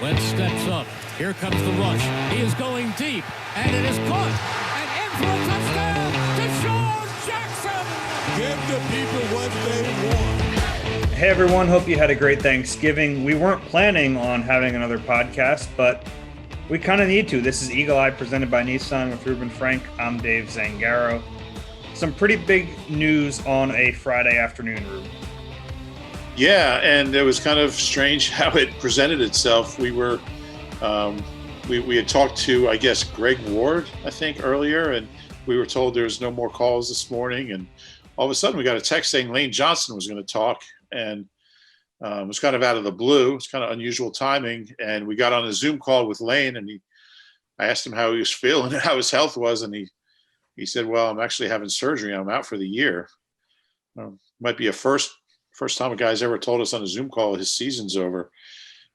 Wentz steps up. Here comes the rush. He is going deep, and it is caught. And in for a touchdown, Deshaun Jackson. Give the people what they want. Hey everyone, hope you had a great Thanksgiving. We weren't planning on having another podcast, but we kind of need to. This is Eagle Eye presented by Nissan with Reuben Frank. I'm Dave Zangaro. Some pretty big news on a Friday afternoon, Reuben. Yeah, and it was kind of strange how it presented itself. We were, we had talked to, I guess, Greg Ward, I think, earlier, and we were told there was no more calls this morning. And all of a sudden, we got a text saying Lane Johnson was going to talk, and it was kind of out of the blue. It's kind of unusual timing. And we got on a Zoom call with Lane, and I asked him how he was feeling and how his health was, and he said, "Well, I'm actually having surgery. I'm out for the year." Might be a first time a guy's ever told us on a Zoom call his season's over.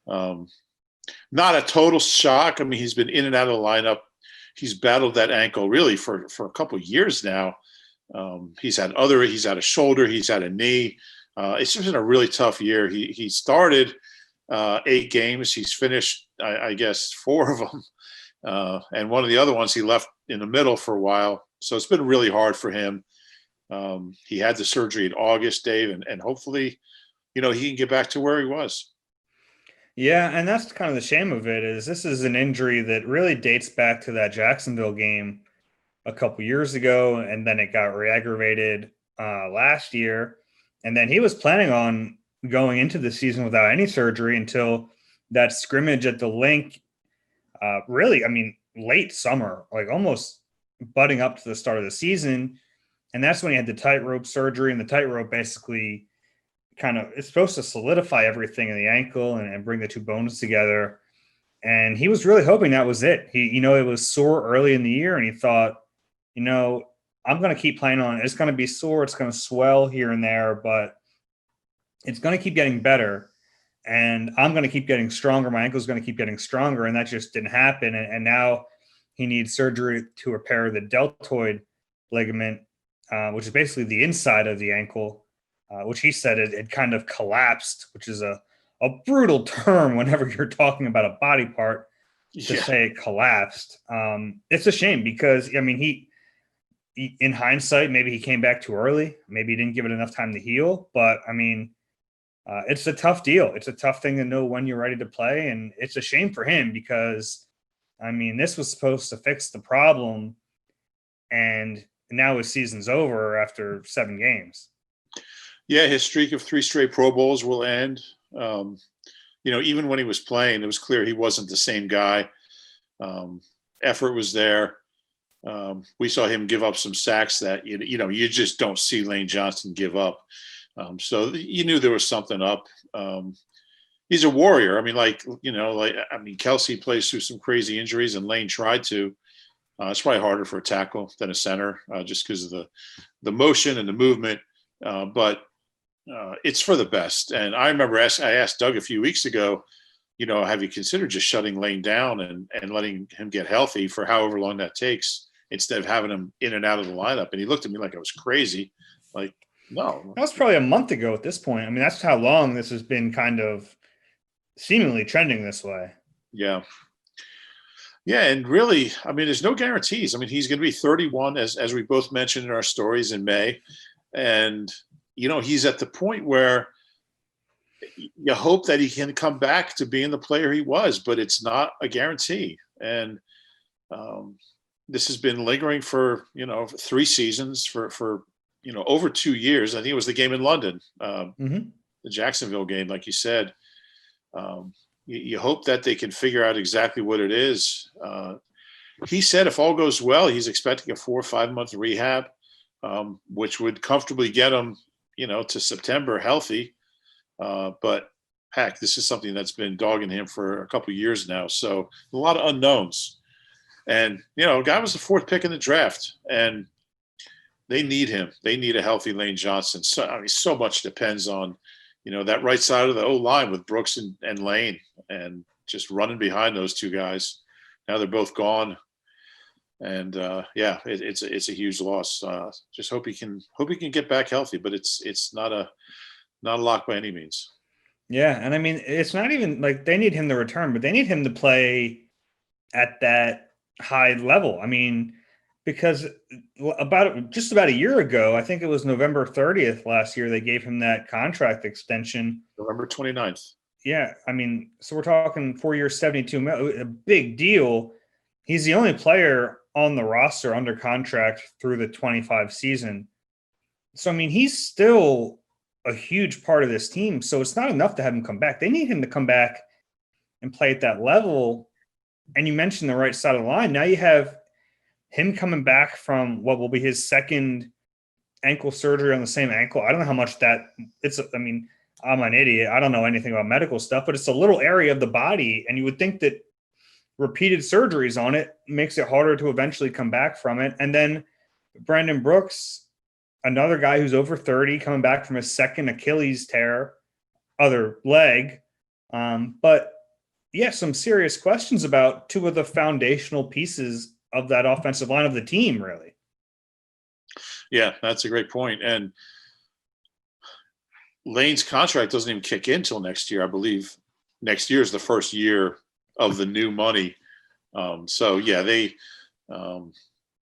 Not a total shock. I mean, he's been in and out of the lineup. He's battled that ankle really for a couple of years now. He's had a shoulder, he's had a knee. It's just been a really tough year. He started 8 games. He's finished, I guess, 4 of them. And one of the other ones he left in the middle for a while. So it's been really hard for him. He had the surgery in August, Dave, and hopefully, he can get back to where he was. Yeah, and that's kind of the shame of it, is this is an injury that really dates back to that Jacksonville game a couple years ago, and then it got re-aggravated last year. And then he was planning on going into the season without any surgery until that scrimmage at the Link, late summer, like almost butting up to the start of the season. And that's when he had the tightrope surgery, and the tightrope basically it's supposed to solidify everything in the ankle and bring the two bones together. And he was really hoping that was it. It was sore early in the year, and he thought, I'm going to keep playing on it. It's going to be sore. It's going to swell here and there, but it's going to keep getting better. And I'm going to keep getting stronger. My ankle's going to keep getting stronger. And that just didn't happen. And now he needs surgery to repair the deltoid ligament, which is basically the inside of the ankle, which he said it kind of collapsed, which is a brutal term whenever you're talking about a body part to say it collapsed. It's a shame because, he in hindsight, maybe he came back too early. Maybe he didn't give it enough time to heal. But, it's a tough deal. It's a tough thing to know when you're ready to play. And it's a shame for him because, this was supposed to fix the problem. And now his season's over after 7 games. Yeah, his streak of 3 straight Pro Bowls will end. Even when he was playing, it was clear he wasn't the same guy. Effort was there. We saw him give up some sacks that, you just don't see Lane Johnson give up. So you knew there was something up. He's a warrior. Kelsey plays through some crazy injuries, and Lane tried to. It's probably harder for a tackle than a center, just because of the motion and the movement. But it's for the best. And I remember I asked Doug a few weeks ago, have you considered just shutting Lane down and letting him get healthy for however long that takes instead of having him in and out of the lineup? And he looked at me like I was crazy. Like, no. That was probably a month ago at this point. That's how long this has been kind of seemingly trending this way. Yeah. Yeah, and really, there's no guarantees. He's going to be 31, as we both mentioned in our stories, in May. And, he's at the point where you hope that he can come back to being the player he was, but it's not a guarantee. And this has been lingering for, 3 seasons, for over 2 years. I think it was the game in London, the Jacksonville game, like you said. You hope that they can figure out exactly what it is. He said if all goes well, he's expecting a 4 or 5 month rehab, which would comfortably get him, to September healthy. But heck, this is something that's been dogging him for a couple of years now. So a lot of unknowns. And, guy was the 4th pick in the draft, and they need him. They need a healthy Lane Johnson. So, so much depends on, that right side of the O-line with Brooks and Lane, and just running behind those 2 guys. Now they're both gone. And it's a huge loss. Just hope he can get back healthy, but it's not a lock by any means. Yeah, and I mean, it's not even like they need him to return, but they need him to play at that high level. I mean, because just about a year ago, I think it was November 30th last year, they gave him that contract extension. November 29th. Yeah, I mean, so we're talking 4 years, 72 million, a big deal. He's the only player on the roster under contract through the 25 season. So I mean, he's still a huge part of this team. So it's not enough to have him come back. They need him to come back and play at that level. And you mentioned the right side of the line. Now you have him coming back from what will be his second ankle surgery on the same ankle. I don't know how much that it's. I mean, I'm an idiot. I don't know anything about medical stuff, but it's a little area of the body. And you would think that repeated surgeries on it makes it harder to eventually come back from it. And then Brandon Brooks, another guy who's over 30, coming back from his second Achilles tear, other leg. But yeah, some serious questions about two of the foundational pieces of that offensive line of the team, really. Yeah, that's a great point. And Lane's contract doesn't even kick in until next year. I believe next year is the first year of the new money. So yeah,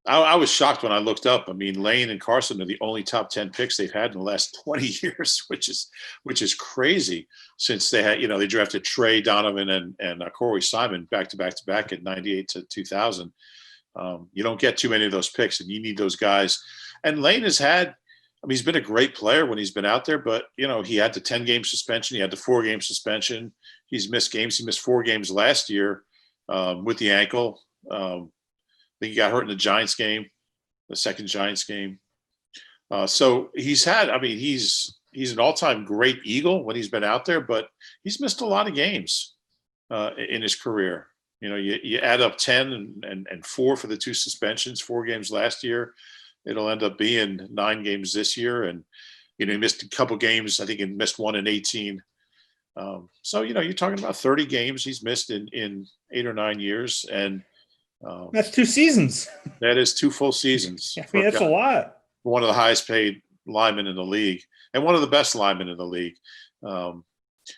I was shocked when I looked up. I mean, Lane and Carson are the only top 10 picks they've had in the last 20 years, which is crazy, since they had, they drafted Trey Donovan and Corey Simon back to back at 98 to 2000. You don't get too many of those picks, and you need those guys. And Lane has had, he's been a great player when he's been out there, but he had the 10-game suspension, he had the 4-game suspension. He's missed games. He missed 4 games last year with the ankle. I think he got hurt in the Giants game, the second Giants game. So he's had, he's an all-time great Eagle when he's been out there, but he's missed a lot of games in his career. You add up 10 and 4 for the 2 suspensions, 4 games last year. It'll end up being 9 games this year. And, he missed a couple games. I think he missed 1 in 18. So, you're talking about 30 games he's missed in 8 or 9 years. And that's 2 seasons. That is 2 full seasons. I mean, that's a lot. One of the highest paid linemen in the league and one of the best linemen in the league.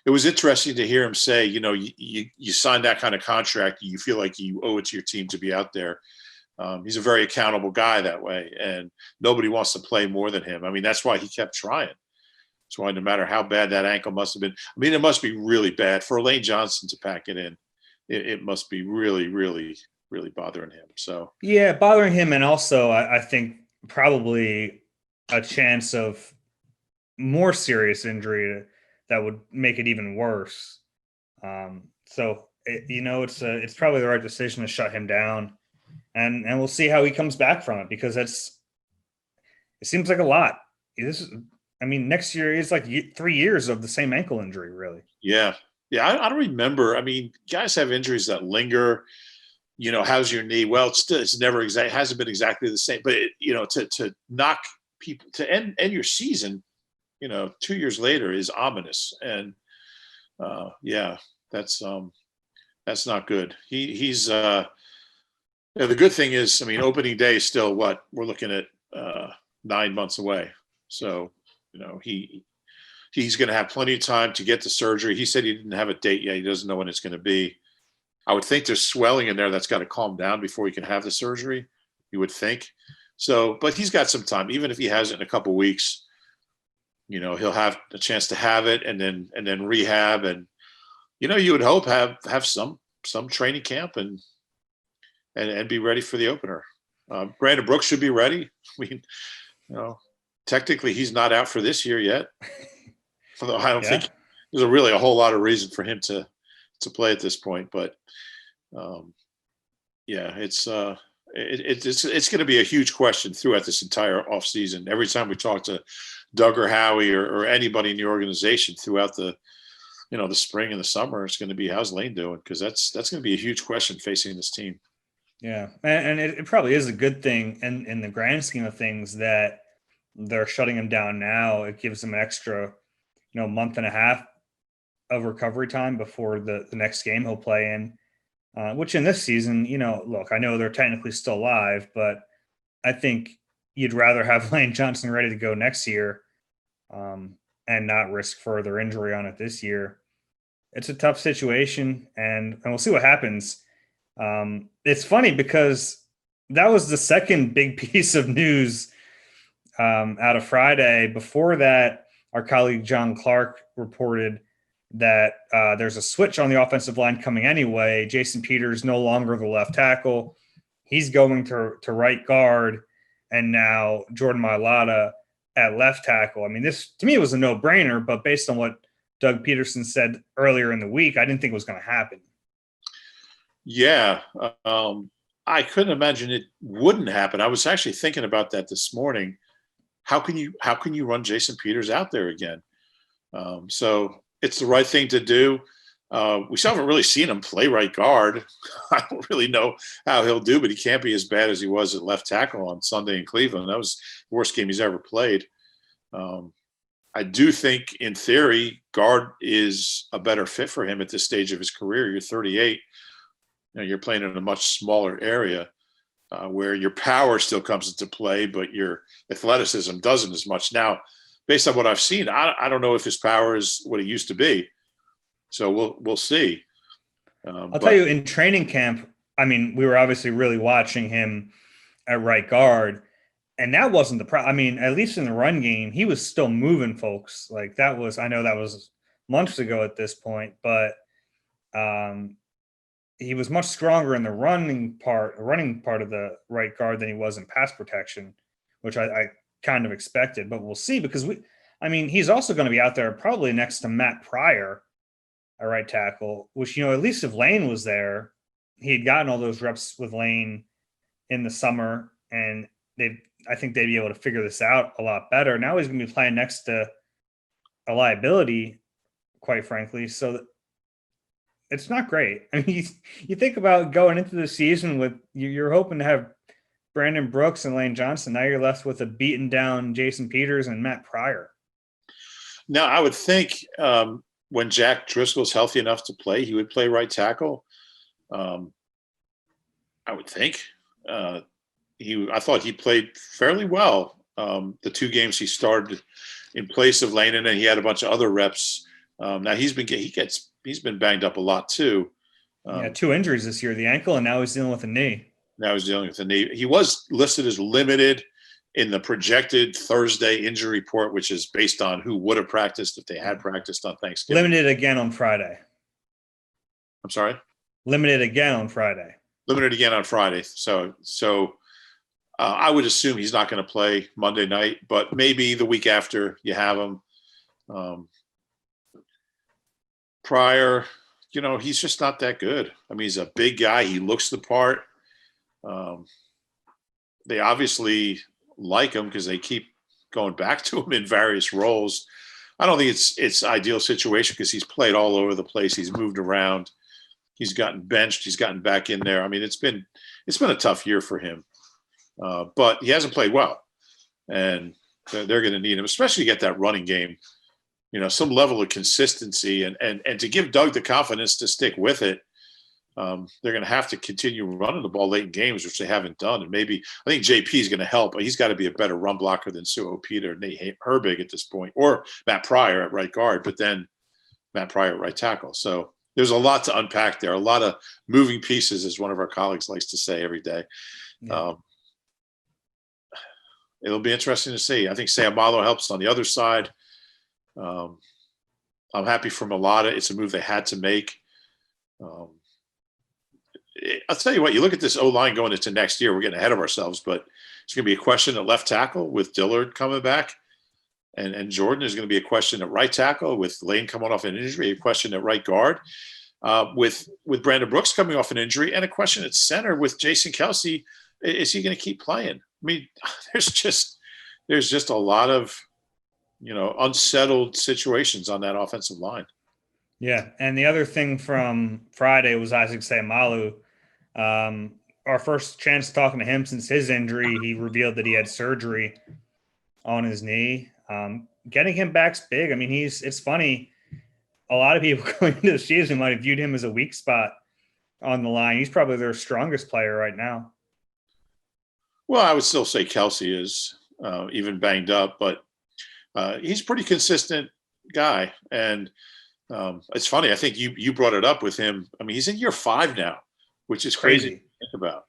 It was interesting to hear him say, you sign that kind of contract, you feel like you owe it to your team to be out there. He's a very accountable guy that way, and nobody wants to play more than him. That's why he kept trying. That's why no matter how bad that ankle must have been, it must be really bad for Lane Johnson to pack it in. It must be really, really, really bothering him. So yeah, bothering him, and also I think probably a chance of more serious injury that would make it even worse. It's probably the right decision to shut him down, and we'll see how he comes back from it, because it seems like a lot. Next year is like 3 years of the same ankle injury, really. Yeah. I don't remember. Guys have injuries that linger. How's your knee? Well, it's never exact. It hasn't been exactly the same. But to knock people to end your season, 2 years later is ominous. And that's not good. He's the good thing is, opening day is still what we're looking at 9 months away. So he's going to have plenty of time to get the surgery. He said he didn't have a date yet. He doesn't know when it's going to be. I would think there's swelling in there that's got to calm down before he can have the surgery. You would think. So, but he's got some time. Even if he has it in a couple of weeks, he'll have a chance to have it and then rehab. And, you would hope have some training camp and be ready for the opener. Brandon Brooks should be ready. Technically he's not out for this year yet. Although I don't think there's really a whole lot of reason for him to play at this point. But it's going to be a huge question throughout this entire offseason. Every time we talk to Doug or Howie or anybody in the organization throughout the spring and the summer, it's going to be, how's Lane doing? Because that's going to be a huge question facing this team. Yeah, and it probably is a good thing in the grand scheme of things that they're shutting him down now. It gives him an extra, month and a half of recovery time before the next game he'll play in, which in this season, look, I know they're technically still live, but I think you'd rather have Lane Johnson ready to go next year and not risk further injury on it this year. It's a tough situation, and we'll see what happens. It's funny because that was the second big piece of news out of Friday. Before that, our colleague John Clark reported that there's a switch on the offensive line coming anyway. Jason Peters no longer the left tackle. He's going to right guard, and now Jordan Mailata at left tackle. I mean, this to me was a no-brainer, but based on what Doug Peterson said earlier in the week, I didn't think it was going to happen. Yeah, I couldn't imagine it wouldn't happen. I was actually thinking about that this morning. How can you run Jason Peters out there again? So it's the right thing to do. We still haven't really seen him play right guard. I don't really know how he'll do, but he can't be as bad as he was at left tackle on Sunday in Cleveland. That was the worst game he's ever played. I do think, in theory, guard is a better fit for him at this stage of his career. You're 38. You're playing in a much smaller area where your power still comes into play, but your athleticism doesn't as much. Now, based on what I've seen, I don't know if his power is what it used to be. So we'll see. I'll tell you, in training camp, I mean, we were obviously really watching him at right guard, and that wasn't the problem. I mean, at least in the run game, he was still moving folks. Like that was, I know that was months ago at this point, but he was much stronger in the running part of the right guard than he was in pass protection, which I kind of expected, but we'll see because he's also going to be out there probably next to Matt Pryor, a right tackle, which, at least if Lane was there, he had gotten all those reps with Lane in the summer, and I think they'd be able to figure this out a lot better. Now he's going to be playing next to a liability, quite frankly. So it's not great. I mean, you think about going into the season with you're hoping to have Brandon Brooks and Lane Johnson. Now you're left with a beaten down Jason Peters and Matt Pryor. Now, I would think when Jack Driscoll's healthy enough to play, he would play right tackle. I would think. I thought he played fairly well the two games he started in place of Lane, and then he had a bunch of other reps. Now he's been banged up a lot too. Two injuries this year: the ankle, and now he's dealing with a knee. He was listed as limited in the projected Thursday injury report, which is based on who would have practiced if they had practiced on Thanksgiving. Limited again on Friday. I'm sorry? Limited again on Friday. So I would assume he's not going to play Monday night, but maybe the week after you have him. Pryor, he's just not that good. I mean, he's a big guy. He looks the part. They obviously like him because they keep going back to him in various roles. I don't think it's ideal situation because he's played all over the place. He's moved around. He's gotten benched. He's gotten back in there. I mean, it's been a tough year for him, but he hasn't played well, and they're going to need him, especially to get that running game, some level of consistency, and to give Doug the confidence to stick with it. They're going to have to continue running the ball late in games, which they haven't done. And maybe I think JP is going to help, but he's got to be a better run blocker than Suo Peter, Nate Herbig at this point, or Matt Pryor at right guard, but then Matt Pryor at right tackle. So there's a lot to unpack there, a lot of moving pieces, as one of our colleagues likes to say every day. Yeah. It'll be interesting to see. I think Sayamalo helps on the other side. I'm happy for Mailata. It's a move they had to make. I'll tell you what, you look at this O-line going into next year, we're getting ahead of ourselves, but it's going to be a question at left tackle with Dillard coming back, and Jordan is going to be a question at right tackle with Lane coming off an injury, a question at right guard with Brandon Brooks coming off an injury, and a question at center with Jason Kelsey. Is he going to keep playing? I mean, there's just a lot of, unsettled situations on that offensive line. Yeah, and the other thing from Friday was Isaac Sayamalu. Our first chance talking to him since his injury, he revealed that he had surgery on his knee. Getting him back's big. I mean, it's funny. A lot of people going into the season might have viewed him as a weak spot on the line. He's probably their strongest player right now. Well, I would still say Kelsey is even banged up, but He's a pretty consistent guy. And it's funny. I think you brought it up with him. I mean, he's in year 5 now, which is crazy to think about.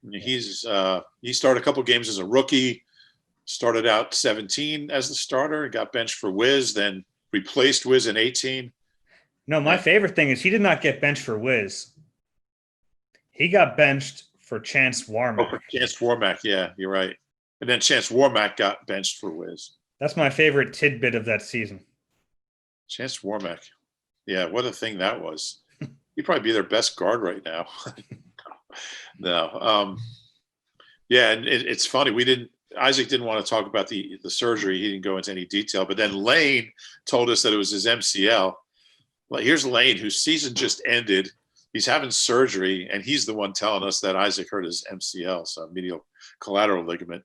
I mean, he started a couple games as a rookie, started out 17 as the starter, got benched for Wiz, then replaced Wiz in 18. No, my favorite thing is he did not get benched for Wiz. He got benched for Chance Warmack. Oh, for Chance Warmack, yeah, you're right. And then Chance Warmack got benched for Wiz. That's my favorite tidbit of that season. Chance Warmack. Yeah, what a thing that was. He'd probably be their best guard right now. No. Yeah, and it's funny. Isaac didn't want to talk about the surgery. He didn't go into any detail. But then Lane told us that it was his MCL. Well, here's Lane, whose season just ended. He's having surgery, and he's the one telling us that Isaac hurt his MCL, so medial collateral ligament.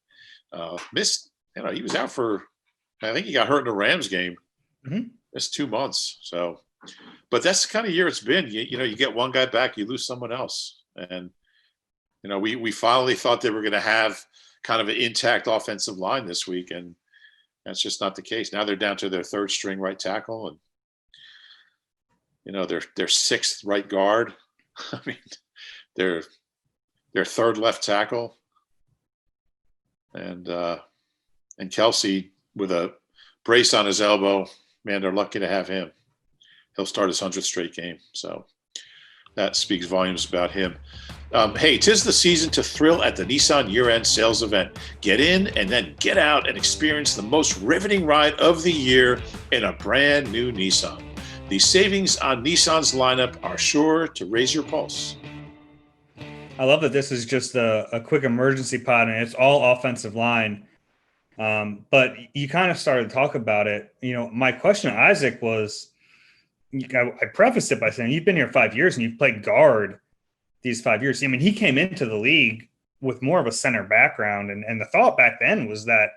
Missed, he was out for, I think he got hurt in the Rams game. Mm-hmm. Missed 2 months. So, but that's the kind of year it's been. You get one guy back, you lose someone else. And, we finally thought they were going to have kind of an intact offensive line this week, and that's just not the case. Now they're down to their 3rd string right tackle, and their 6th right guard. I mean, their 3rd left tackle, and Kelsey with a brace on his elbow. Man, they're lucky to have him. He'll start his 100th straight game, so that speaks volumes about him. Hey, 'tis the season to thrill at the Nissan year-end sales event. Get in and then get out and experience the most riveting ride of the year in a brand new Nissan. The savings on Nissan's lineup are sure to raise your pulse. I love that this is just a quick emergency pod, and it's all offensive line. But you kind of started to talk about it. My question to Isaac was, I prefaced it by saying you've been here 5 years and you've played guard these 5 years. I mean, he came into the league with more of a center background. And the thought back then was that,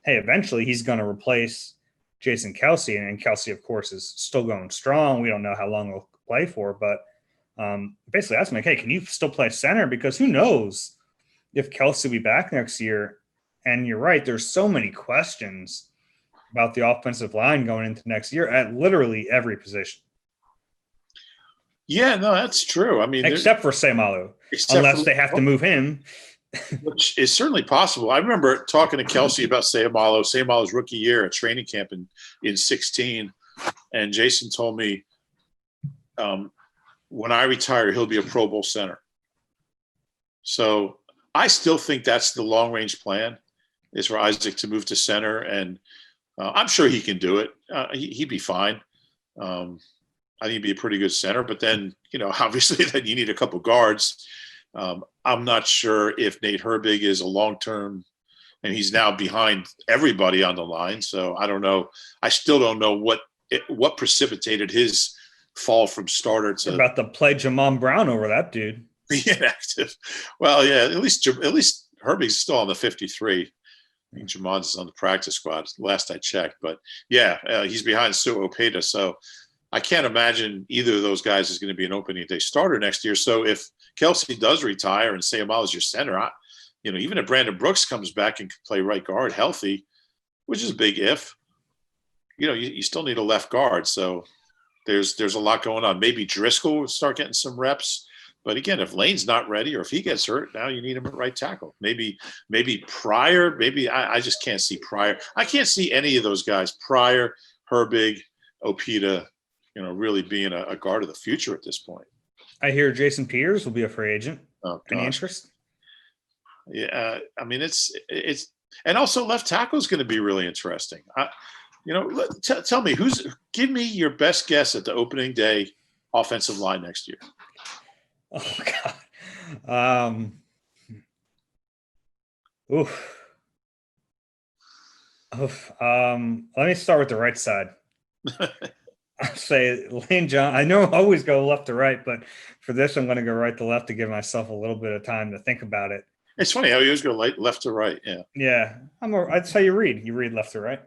hey, eventually he's going to replace Jason Kelsey. And Kelsey, of course, is still going strong. We don't know how long he'll play for. But basically, I asked him, like, hey, can you still play center? Because who knows if Kelsey will be back next year. And you're right. There's so many questions about the offensive line going into next year at literally every position. Yeah, no, that's true. I mean, except for Seumalo, unless they have to move him. Which is certainly possible. I remember talking to Kelsey about Seumalo's rookie year at training camp in 16. And Jason told me, when I retire, he'll be a Pro Bowl center. So I still think that's the long-range plan, is for Isaac to move to center. And I'm sure he can do it. He'd be fine. I think he'd be a pretty good center. But then, obviously then you need a couple guards. I'm not sure if Nate Herbig is a long-term, and he's now behind everybody on the line. So I don't know. I still don't know what precipitated his fall from starter to. You're about to play Jamon Brown over that dude. Be inactive. Well, yeah, at least Herbig's still on the 53. I think Jamon's on the practice squad last I checked. But yeah, he's behind Sue Opeta. So I can't imagine either of those guys is going to be an opening day starter next year. So if Kelsey does retire and Seumalo's your center, even if Brandon Brooks comes back and can play right guard healthy, which is a big if, you still need a left guard. So there's a lot going on. Maybe Driscoll will start getting some reps. But again, if Lane's not ready or if he gets hurt, now you need him at right tackle. Maybe Pryor. Maybe I just can't see Pryor. I can't see any of those guys, Pryor, Herbig, Opeta, really being a guard of the future at this point. I hear Jason Peters will be a free agent. Oh, any interest? Yeah, I mean it's and also left tackle is going to be really interesting. Tell me give me your best guess at the opening day offensive line next year. Oh God. Let me start with the right side. I'll say Lane John. I know I always go left to right, but for this, I'm going to go right to left to give myself a little bit of time to think about it. It's funny how you always go left to right. Yeah. Yeah. That's how you read. You read left to right.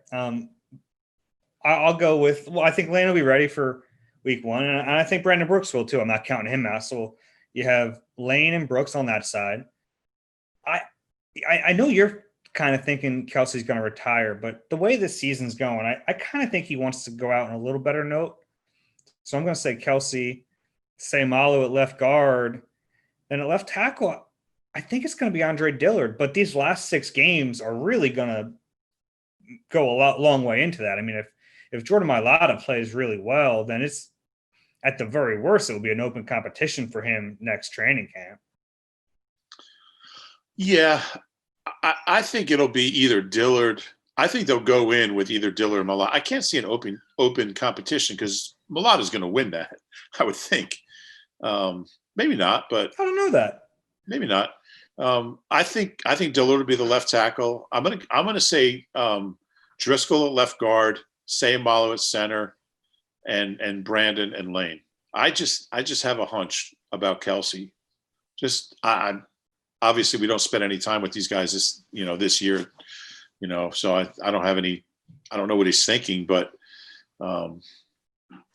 I'll go with, I think Lane will be ready for week 1. And I think Brandon Brooks will too. I'm not counting him out. So you have Lane and Brooks on that side. I know you're kind of thinking Kelsey's going to retire, but the way this season's going, I kind of think he wants to go out on a little better note. So I'm going to say Kelsey, say Malo at left guard, then at left tackle. I think it's going to be Andre Dillard, but these last 6 games are really going to go a long way into that. I mean, if Jordan Mailata plays really well, then it's at the very worst, it will be an open competition for him next training camp. Yeah, I think it'll be either Dillard. I think they'll go in with either Dillard or Mailata. I can't see an open competition because Mailata's going to win that, I would think. Maybe not, but I don't know that. Maybe not. I think Dillard will be the left tackle. I'm gonna say Driscoll at left guard, Sayamalo at center, and Brandon and Lane. I just have a hunch about Kelsey. I obviously we don't spend any time with these guys this year, so I don't have any. I don't know what he's thinking, but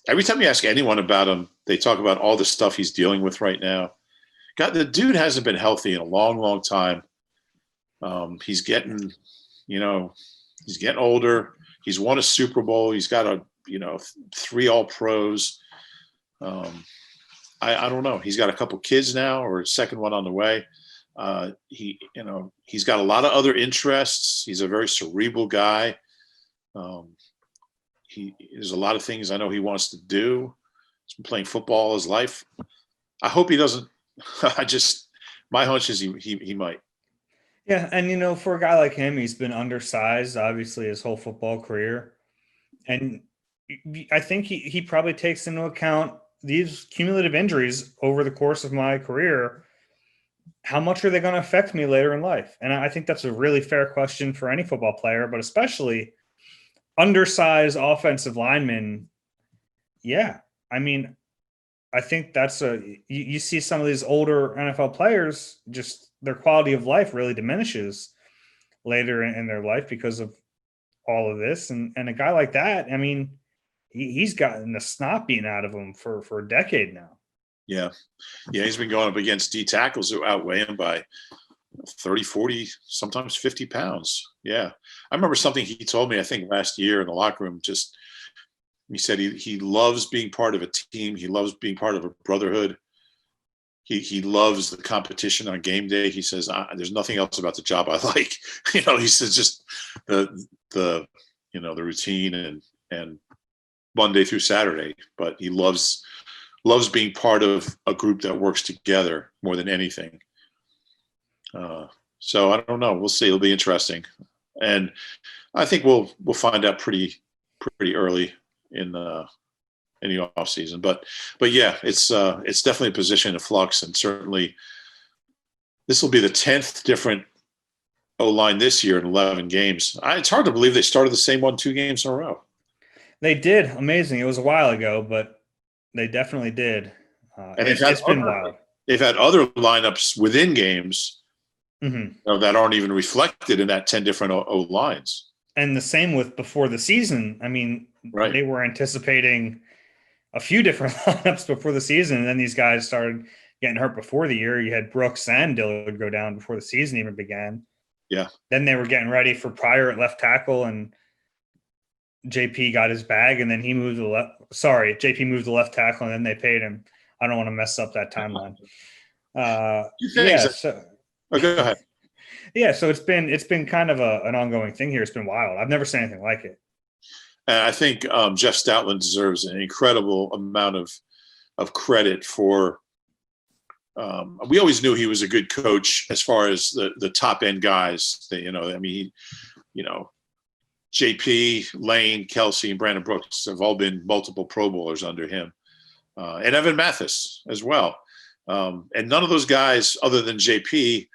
every time you ask anyone about him, they talk about all the stuff he's dealing with right now. God, the dude hasn't been healthy in a long, long time. He's getting older. He's won a Super Bowl. He's got 3 All-Pros. I don't know. He's got a couple kids now, or a second one on the way. He's got a lot of other interests. He's a very cerebral guy. There's a lot of things I know he wants to do. He's been playing football all his life. I hope he doesn't. My hunch is he might. Yeah, and for a guy like him, he's been undersized obviously his whole football career, and I think he probably takes into account these cumulative injuries over the course of my career. How much are they going to affect me later in life? And I think that's a really fair question for any football player, but especially undersized offensive linemen. Yeah, I mean, I think that's you see some of these older NFL players, just their quality of life really diminishes later in their life because of all of this. And a guy like that, I mean, he's gotten the snot beaten out of him for a decade now. Yeah. He's been going up against D tackles who outweigh him by 30, 40, sometimes 50 pounds. Yeah. I remember something he told me, I think last year in the locker room, he said he loves being part of a team. He loves being part of a brotherhood. He loves the competition on game day. He says, there's nothing else about the job I like. He says just the routine and Monday through Saturday, but he loves being part of a group that works together more than anything. So I don't know. We'll see. It'll be interesting. And I think we'll find out pretty early in the off season, but yeah, it's definitely a position of flux, and certainly this will be the 10th different O-line this year in 11 games. It's hard to believe they started the same 2 games in a row. They did. Amazing. It was a while ago, but they definitely did. And it's been wild. They've had other lineups within games that aren't even reflected in that 10 different O-lines. And the same with before the season. I mean, right. They were anticipating a few different lineups before the season, and then these guys started getting hurt before the year. You had Brooks and Dillard go down before the season even began. Yeah. Then they were getting ready for Pryor at left tackle, and JP got his bag, and then he moved JP moved the left tackle, and then they paid him. I don't want to mess up that timeline. Go ahead. Yeah, so it's been kind of an ongoing thing here. It's been wild. I've never seen anything like it. And I think Jeff Stoutland deserves an incredible amount of credit for. We always knew he was a good coach as far as the top end guys. JP, Lane, Kelsey, and Brandon Brooks have all been multiple Pro Bowlers under him, and Evan Mathis as well. And none of those guys, other than JP,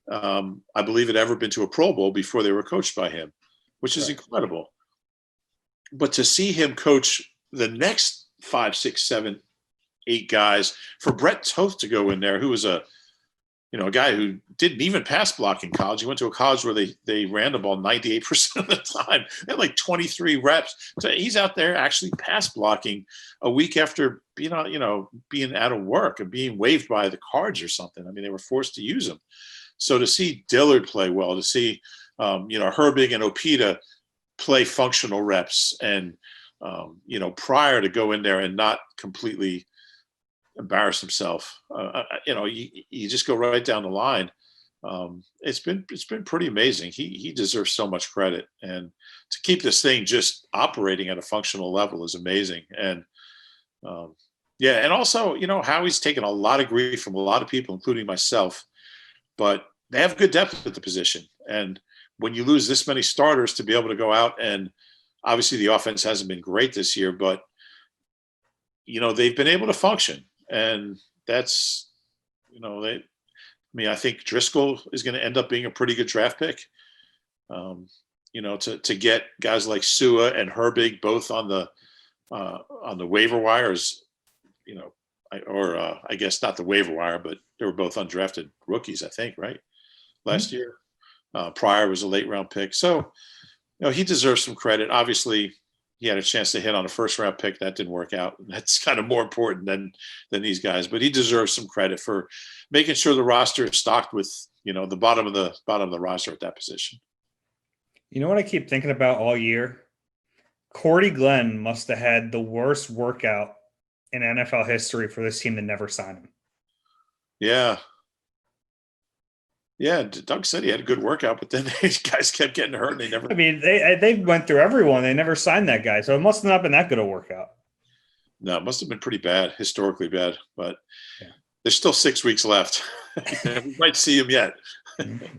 I believe had ever been to a Pro Bowl before they were coached by him, which is incredible. But to see him coach the next 5, 6, 7, 8 guys, for Brett Toth to go in there, who was a guy who didn't even pass block in college. He went to a college where they ran the ball 98% of the time. They had like 23 reps. So he's out there actually pass blocking a week after being out of work and being waived by the Cards or something. I mean, they were forced to use him. So to see Dillard play well, to see Herbig and Opita play functional reps and, Pryor to go in there and not completely embarrass himself. You just go right down the line. It's been pretty amazing. He deserves so much credit, and to keep this thing just operating at a functional level is amazing. And and also, Howie's taken a lot of grief from a lot of people, including myself, but they have good depth at the position. And when you lose this many starters, to be able to go out, and obviously the offense hasn't been great this year, but they've been able to function, and that's I think Driscoll is going to end up being a pretty good draft pick. To get guys like Sua and Herbig both on the waiver wires, I guess not the waiver wire, but they were both undrafted rookies, I think, right? Last year. Pryor was a late round pick. So, he deserves some credit. Obviously, he had a chance to hit on a first round pick. That didn't work out. That's kind of more important than these guys, but he deserves some credit for making sure the roster is stocked with, the bottom of the roster at that position. You know what I keep thinking about all year? Cordy Glenn must have had the worst workout in NFL history for this team to never sign him. Yeah. Yeah, Doug said he had a good workout, but then these guys kept getting hurt, and they never. I mean, they went through everyone. They never signed that guy, so it must have not been that good a workout. No, it must have been pretty bad, historically bad. But there's still 6 weeks left. We might see him yet.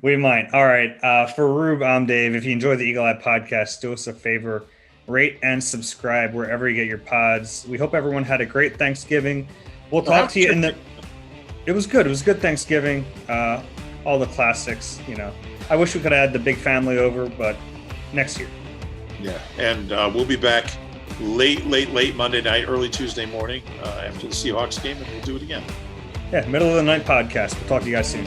We might. All right. For Rube, I'm Dave. If you enjoy the Eagle Eye podcast, do us a favor, rate and subscribe wherever you get your pods. We hope everyone had a great Thanksgiving. We'll talk to you in the. It was good. It was good Thanksgiving. All the classics, I wish we could have had the big family over, but next year. Yeah, and we'll be back late Monday night, early Tuesday morning after the Seahawks game, and we'll do it again. Yeah, middle of the night podcast. We'll talk to you guys soon.